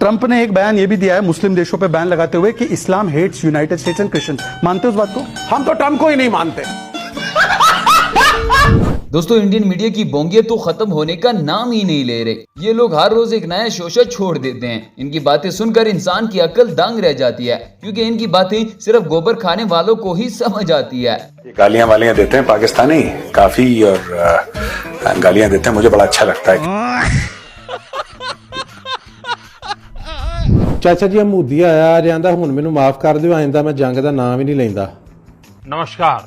Trump ने एक बयान ये भी दिया है मुस्लिम देशों पे बैन लगाते हुए कि Islam hates United States and Christians. मानते हो उस बात को? हम तो ट्रंप को ही नहीं मानते। दोस्तों, इंडियन मीडिया की बोंगियत तो खत्म होने का नाम ही नहीं ले रहे। ये लोग हर रोज एक नया शोशा छोड़ देते हैं। इनकी बातें सुनकर इंसान की अक्ल दंग रह जाती है, क्योंकि इनकी बातें सिर्फ गोबर खाने वालों को ही समझ आती है। गालियां वालियां देते हैं पाकिस्तानी काफी, और गालियां देते हैं, मुझे बड़ा अच्छा लगता है। चाचा जी ਮੂਦੀ ਆਇਆ ਜਾਂਦਾ, ਹੁਣ ਮੈਨੂੰ ਮਾਫ ਕਰ ਦਿਓ, ਆਇੰਦਾ मैं जंग ਦਾ नाम ही नहीं ਲੈਂਦਾ। नमस्कार।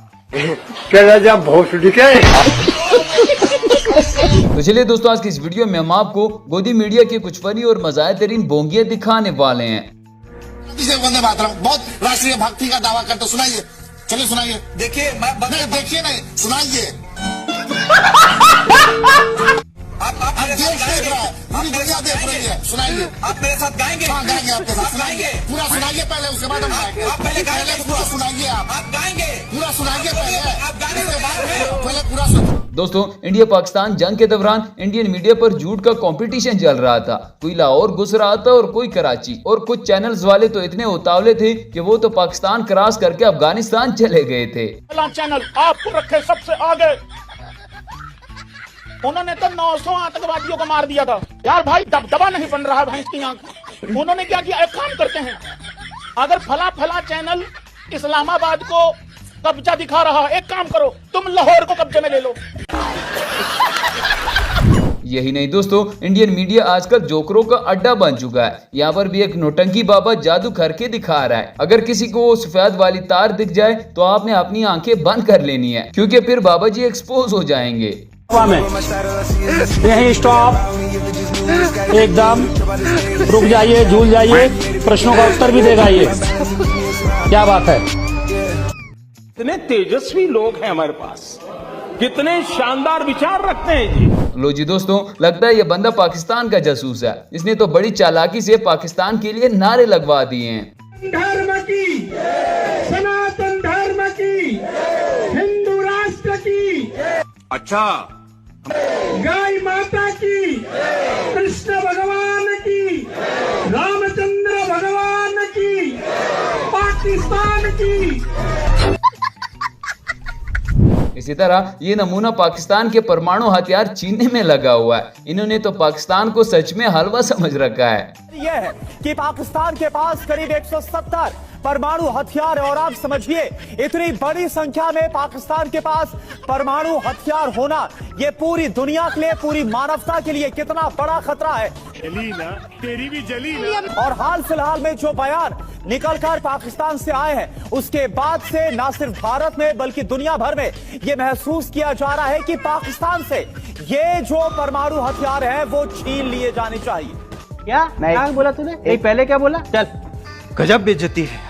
तो चलिए दोस्तों, आज की इस वीडियो में हम आपको गोदी मीडिया के कुछ फनी और मज़ाहिर बोंगियां दिखाने वाले हैं। वंदे मातरम बहुत राष्ट्रीय भक्ति का दावा करते, सुनाइए, चलिए सुनाइए। देखिए देखिए नहीं सुनाइए। आप देख रहा है, पूरी दुनिया देख रही है, सुनाइए। आप मेरे साथ गाएंगे? हाँ गाएंगे, आपके साथ सुनाइए। पूरा सुनाइए पहले, उसके बाद हम गाएंगे। आप पहले पूरा सुनाइए। आप गाएंगे? पूरा सुनाइए पहले, आप गाने के बाद पहले पूरा सुनाइए। दोस्तों, इंडिया पाकिस्तान जंग के दौरान इंडियन मीडिया पर झूठ का कंपटीशन चल रहा था। कोई लाहौर घुस रहा था और कोई कराची, और कुछ चैनल्स वाले तो इतने उतावले थे कि वो तो पाकिस्तान क्रॉस करके अफगानिस्तान चले गए थे। चैनल आपको रखे सबसे आगे, उन्होंने तो 900 आतंकवादियों को मार दिया था। यार भाई दबदबा नहीं बन रहा भैंस की आंख। उन्होंने क्या किया, एक काम करते हैं, अगर फला चैनल इस्लामाबाद को कब्जा दिखा रहा है, एक काम करो, तुम लाहौर को कब्जे में ले लो। यही नहीं दोस्तों, इंडियन मीडिया आजकल जोकरों का अड्डा बन चुका है। यहाँ पर भी एक नौटंकी बाबा जादू करके दिखा रहा है। अगर किसी को सफेद वाली तार दिख जाए तो आपने अपनी आंखें बंद कर लेनी है, क्योंकि फिर बाबा जी एक्सपोज हो जाएंगे। यही स्टॉप, एकदम रुक जाइए, झूल जाइए, प्रश्नों का उत्तर भी देगा ये। क्या बात है, कितने तेजस्वी लोग हैं हमारे पास, कितने शानदार विचार रखते हैं जी। लो जी दोस्तों, लगता है ये बंदा पाकिस्तान का जासूस है। इसने तो बड़ी चालाकी से पाकिस्तान के लिए नारे लगवा दिए हैं। धर्म की, सनातन धर्म की, हिंदू राष्ट्र की, अच्छा, गाय माता की, कृष्ण भगवान की, रामचंद्र भगवान की, पाकिस्तान की। इसी तरह ये नमूना पाकिस्तान के परमाणु हथियार छीनने में लगा हुआ है। इन्होंने तो पाकिस्तान को सच में हलवा समझ रखा है। यह है कि पाकिस्तान के पास करीब 170 परमाणु हथियार है, और आप समझिए इतनी बड़ी संख्या में पाकिस्तान के पास परमाणु हथियार होना ये पूरी दुनिया के लिए, पूरी मानवता के लिए कितना बड़ा खतरा है। जली ना, तेरी भी जली ना। और हाल फिलहाल में जो बयान निकलकर पाकिस्तान से आए हैं, उसके बाद से न सिर्फ भारत में बल्कि दुनिया भर में ये महसूस किया जा रहा है कि पाकिस्तान से ये जो परमाणु हथियार है वो छीन लिए जाने चाहिए। क्या बोला तूने? पहले क्या बोला? चल, गजब बेइज्जती है।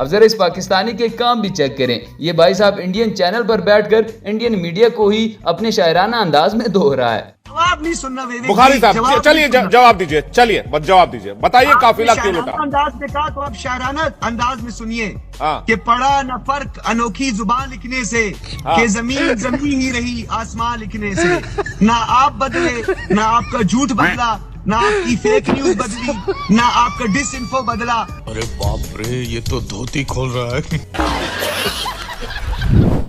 अब जरा इस पाकिस्तानी के काम भी चेक करें। ये भाई साहब इंडियन चैनल पर बैठकर इंडियन मीडिया को ही अपने शायराना अंदाज में धो रहा है। जवाब नहीं सुनना बुखारी साहब, चलिए जवाब दीजिए, चलिए बस जवाब दीजिए, बताइए काफिला क्यों लुटा। अंदाज में कहा तो आप शायराना अंदाज में सुनिए हाँ। कि पड़ा न फर्क अनोखी जुबान लिखने से, हाँ। कि जमीन जमी ही रही आसमां लिखने से, ना आप बदले, ना आपका झूठ बदला, ना आपकी फेक न्यूज बदली, ना आपका डिस इन्फो बदला। अरे बाप रे, ये तो धोती खोल रहा है।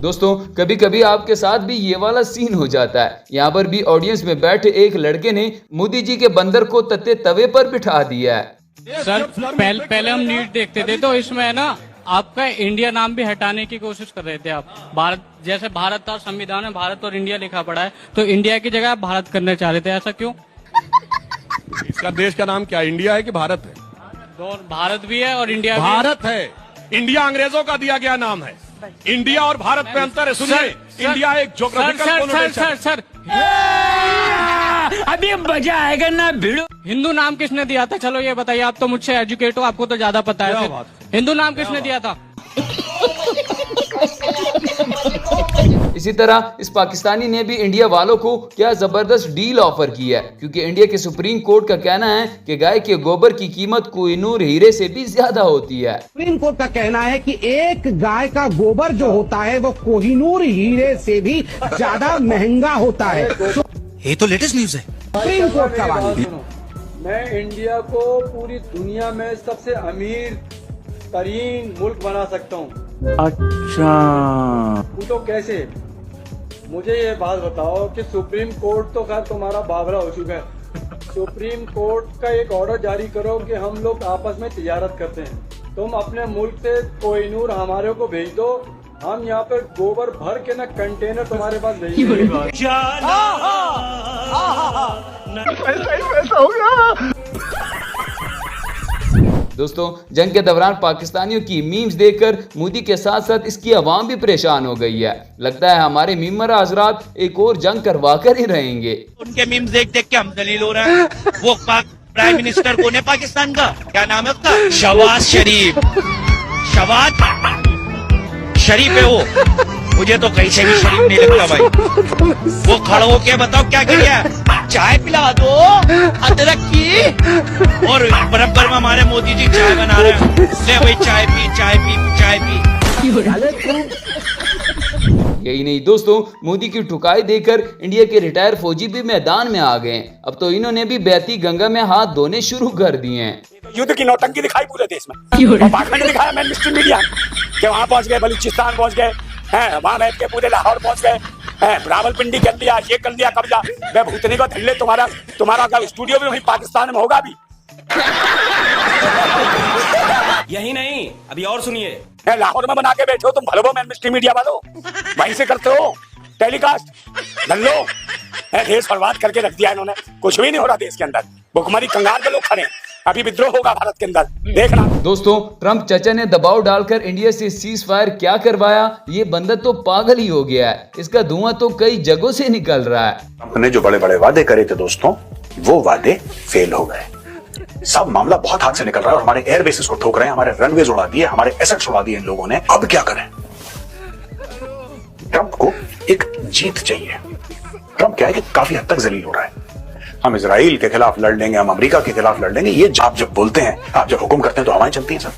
दोस्तों, कभी कभी आपके साथ भी ये वाला सीन हो जाता है। यहाँ पर भी ऑडियंस में बैठे एक लड़के ने मोदी जी के बंदर को तत्ते तवे पर बिठा दिया है। सर पहले हम नीट देखते थे तो इसमें ना आपका इंडिया नाम भी हटाने की कोशिश कर रहे थे आप। भारत, जैसे भारत और संविधान में भारत और इंडिया लिखा पड़ा है, तो इंडिया की जगह आप भारत करना चाह रहे थे, ऐसा क्यों? इसका देश का नाम क्या, इंडिया है कि भारत है? भारत भी है और इंडिया भी भारत है। इंडिया अंग्रेजों का दिया गया नाम है। इंडिया और भारत में अंतर है, सुनिए। इंडिया एक ज्योग्राफिकल कोनोटेशन है। सर अभी मजा आएगा ना भिड़ो। हिंदू नाम किसने दिया था? चलो ये बताइए, आप तो मुझसे एजुकेट हो, आपको तो ज्यादा पता है। हिंदू नाम किसने दिया था? इसी तरह इस पाकिस्तानी ने भी इंडिया वालों को क्या जबरदस्त डील ऑफर की है, क्योंकि इंडिया के सुप्रीम कोर्ट का कहना है कि गाय के गोबर की कीमत कोहिनूर हीरे से भी ज्यादा होती है। सुप्रीम कोर्ट का कहना है कि एक गाय का गोबर जो होता है वो कोहिनूर हीरे से भी ज्यादा महंगा होता है। ये तो लेटेस्ट न्यूज है। सुप्रीम कोर्ट का वादा। मैं इंडिया को पूरी दुनिया में सबसे अमीर तरीन मुल्क बना सकता हूँ। अच्छा, वो तो कैसे? मुझे ये बात बताओ कि सुप्रीम कोर्ट तो खैर तुम्हारा बावरा हो चुका है। सुप्रीम कोर्ट का एक ऑर्डर जारी करो कि हम लोग आपस में तिजारत करते हैं। तुम अपने मुल्क से कोहिनूर हमारे को भेज दो, हम यहाँ पे गोबर भर के ना कंटेनर तुम्हारे पास भेज देंगे। दोस्तों, जंग के दौरान पाकिस्तानियों की मीम्स देखकर मोदी के साथ साथ इसकी आवाम भी परेशान हो गई है। लगता है हमारे मीमर हजरात एक और जंग करवा कर ही रहेंगे। उनके मीम्स देख देख के हम दलील हो रहे हैं। वो प्राइम मिनिस्टर कौन है पाकिस्तान का? क्या नाम है उसका? शहबाज शरीफ। शहबाज शरीफ है वो। मुझे तो कहीं से भी शरीफ नहीं लगता भाई। वो खड़ा होके बताओ क्या किया? चाय पिला दो अदरक की, और बराबर में हमारे मोदी जी चाय बना रहे हैं। ले भाई चाय पी चाय पी चाय पी। यही नहीं दोस्तों, मोदी की ठुकाई देकर इंडिया के रिटायर फौजी भी मैदान में आ गए। अब तो इन्होंने भी बहती गंगा में हाथ धोने शुरू कर दिए हैं। युद्ध की नौटंकी दिखाई पूरे देश में, और पाकिस्तान ने दिखाया मैन मिस्टर मीडिया कि वहां पहुंच गए, बलूचिस्तान पहुंच गए हैं, वहां बैठ के पूरे लाहौर पहुंच गए हैं, रावलपिंडी कर लिया, ये कर लिया कब्जा। मैं भूतनी को धल्ले तुम्हारा स्टूडियो भी वहीं पाकिस्तान में होगा भी। यही नहीं, अभी और सुनिए। लाहौर में बना के बैठे हो तुम, भलो मैन मिस्टर मीडिया वालों, वहीं से करते हो टेलीकास्ट। धल्लो देश बर्बाद करके रख दिया इन्होंने, कुछ भी नहीं हो रहा देश के अंदर। भुखमरी कंगाल के लोग खड़े, अभी विद्रोह होगा भारत के अंदर, देखना। दोस्तों, ट्रंप चाचा ने दबाव डालकर इंडिया से सीज फायर क्या करवाया? ये बंदा तो पागल ही हो गया है। इसका धुआं तो कई जगहों से निकल रहा है। ट्रंप ने जो बड़े बड़े वादे करे थे दोस्तों, वो वादे फेल हो गए। सब मामला बहुत हाथ से निकल रहा है और हमारे एयर बेसिस को ठोक रहे हैं, हमारे रनवेज उड़ा दिए, हमारे एसेट्स उड़ा दिए इन लोगों ने। अब क्या करें? ट्रंप को एक जीत चाहिए। ट्रंप क्या है कि काफी हद तक जलील हो रहा है। हम इजराइल के खिलाफ लड़ लेंगे, हम अमेरिका के खिलाफ लड़ लेंगे, ये आप जब बोलते हैं, आप जब हुक्म करते हैं तो हवाएं चलती हैं सर।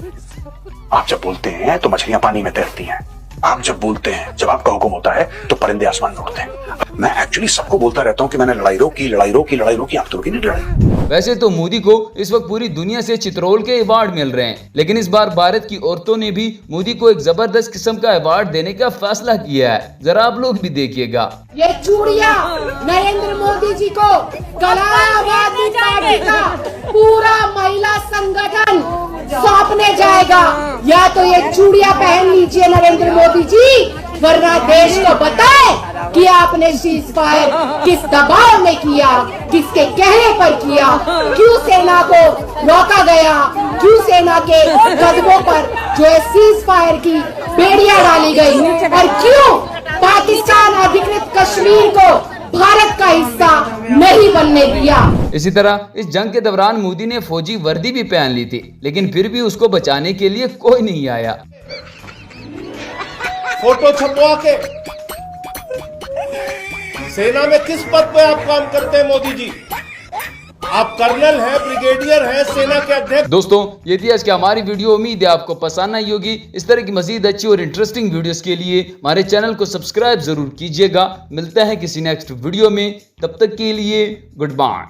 आप जब बोलते हैं तो मछलियां पानी में तैरती हैं। आप जब बोलते हैं, जब आपका हुक्म होता है तो परिंदे आसमान में उड़ते हैं। मैं एक्चुअली सबको बोलता रहता हूं कि मैंने लड़ाई रोकी, आप तो रुकी नहीं लड़ाई। वैसे तो मोदी को इस वक्त पूरी दुनिया से चित्रोल के अवार्ड मिल रहे हैं, लेकिन इस बार भारत की औरतों ने भी मोदी को एक जबरदस्त किस्म का अवार्ड देने का फैसला किया है। जरा आप लोग भी देखिएगा। ये चूड़िया नरेंद्र मोदी जी को आम आदमी पार्टी का पूरा महिला संगठन सौंपने जाएगा। या तो ये चूड़िया पहन लीजिए नरेंद्र मोदी जी, वरना देश को बताए कि आपने सीज फायर किस दबाव में किया, किसके कहने पर किया, क्यों सेना को रोका गया, क्यों सेना के कदमों पर जो है सीज फायर की बेड़ियां डाली गई, और क्यों पाकिस्तान अधिकृत कश्मीर को भारत का हिस्सा नहीं बनने दिया। इसी तरह इस जंग के दौरान मोदी ने फौजी वर्दी भी पहन ली थी, लेकिन फिर भी उसको बचाने के लिए कोई नहीं आया। फोटो छपवा के सेना में किस पद पे आप काम करते हैं मोदी जी? आप कर्नल हैं, ब्रिगेडियर हैं, सेना के अध्यक्ष। दोस्तों, ये थी आज की हमारी वीडियो। उम्मीद है आपको पसंद आई होगी। इस तरह की मजीद अच्छी और इंटरेस्टिंग वीडियोस के लिए हमारे चैनल को सब्सक्राइब जरूर कीजिएगा। मिलते हैं किसी नेक्स्ट वीडियो में, तब तक के लिए गुड बाय।